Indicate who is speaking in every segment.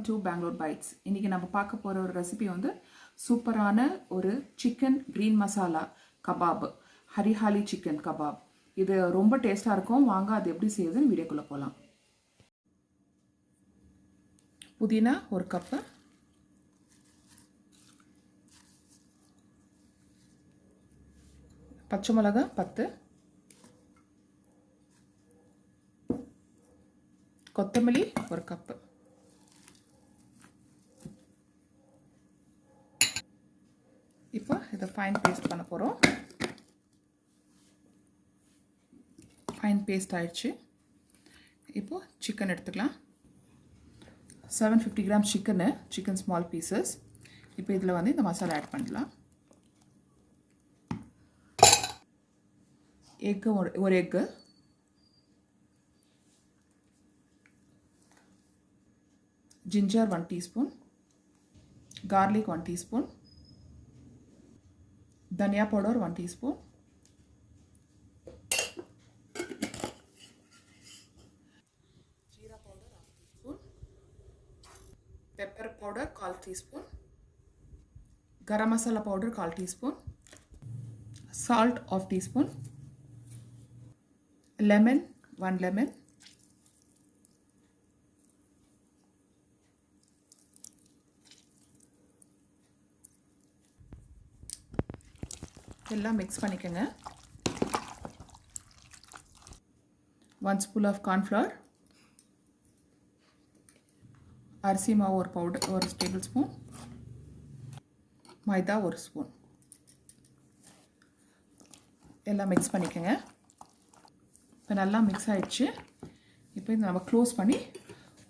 Speaker 1: to Bangalore Bites. இன்னைக்கு நம்ம பார்க்க போற ஒரு ரெசிபி வந்து சூப்பரான ஒரு chicken green masala kebab, hariyali chicken kebab. இது ரொம்ப டேஸ்டா இருக்கும். வாங்க அது எப்படி செய்யுதுன்னு வீடியோக்குள்ள போலாம். புதினா 1 கப், பச்சை மிளகாய் 10, கொத்தமல்லி 1 கப், இப்போ இதை ஃபைன் பேஸ்ட் பண்ண போகிறோம். ஃபைன் பேஸ்ட் ஆயிடுச்சு. இப்போ சிக்கன் எடுத்துக்கலாம். 750 கிராம் சிக்கன் ஸ்மால் பீசஸ். இப்போ இதில் வந்து இந்த மசாலா ஆட் பண்ணலாம். எக்கு ஒரு egg, ginger 1 teaspoon, garlic 1 teaspoon, धनिया powder 1 teaspoon, जीरा powder 1 teaspoon, pepper powder 1/4 teaspoon, garam masala powder 1/4 teaspoon, salt 1/2 teaspoon, lemon 1 lemon, எல்லாம் மிக்ஸ் பண்ணிக்கங்க. 1 spoon of corn flour, அரிசி மாவு ஒரு பவுடர் 1 டேபிள் ஸ்பூன், மைதா 1 ஸ்பூன். எல்லாம் மிக்ஸ் பண்ணிக்கங்க. இப்போ நல்லா மிக்ஸ் ஆயிடுச்சு. இப்போ இதை நம்ம க்ளோஸ் பண்ணி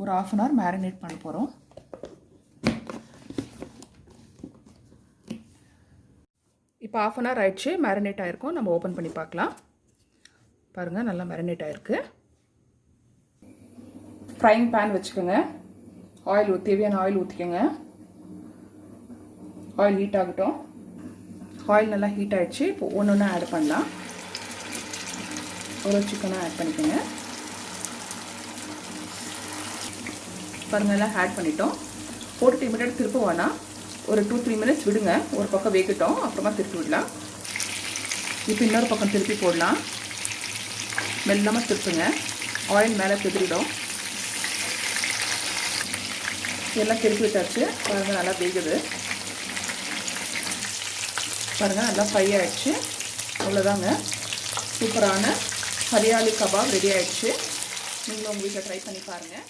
Speaker 1: ஒரு 1/2 an hour மேரினேட் பண்ண போகிறோம். இப்போ 1/2 an hour ஆயிடுச்சு, மேரினேட் ஆகிருக்கும். நம்ம ஓப்பன் பண்ணி பார்க்கலாம். பாருங்கள், நல்லா மேரினேட் ஆகிருக்கு. ஃப்ரைங் பேன் வச்சுக்கோங்க. தேவையான ஆயில் ஊற்றிக்கோங்க. ஆயில் ஹீட் ஆகட்டும். ஆயில் நல்லா ஹீட் ஆகிடுச்சு. இப்போ ஒன்று ஒன்றா ஆட் பண்ணலாம். ஒரு சிக்கனாக ஆட் பண்ணிக்கோங்க. பாருங்கள், எல்லாம் ஆட் பண்ணிட்டோம். போட்டுட்டு இமிடியேட் திருப்ப வேணாம். ஒரு 2-3 minutes விடுங்க. ஒரு பக்கம் வேகட்டும், அப்புறமா திருப்பி விடலாம். இப்போ இன்னொரு பக்கம் திருப்பி போடலாம். மெல்லாமல் திருப்புங்க. ஆயில் மேலே திரிடும். எல்லாம் திருப்பி விட்டாச்சு. பாருங்கள், நல்லா வேகுது. பாருங்கள், நல்லா ஃப்ரை ஆகிடுச்சு. அவ்வளோதாங்க, சூப்பரான ஹரியாலி கபாப் ரெடி ஆகிடுச்சு. நீங்களும் உங்கள் வீட்டில் ட்ரை பண்ணி பாருங்கள்.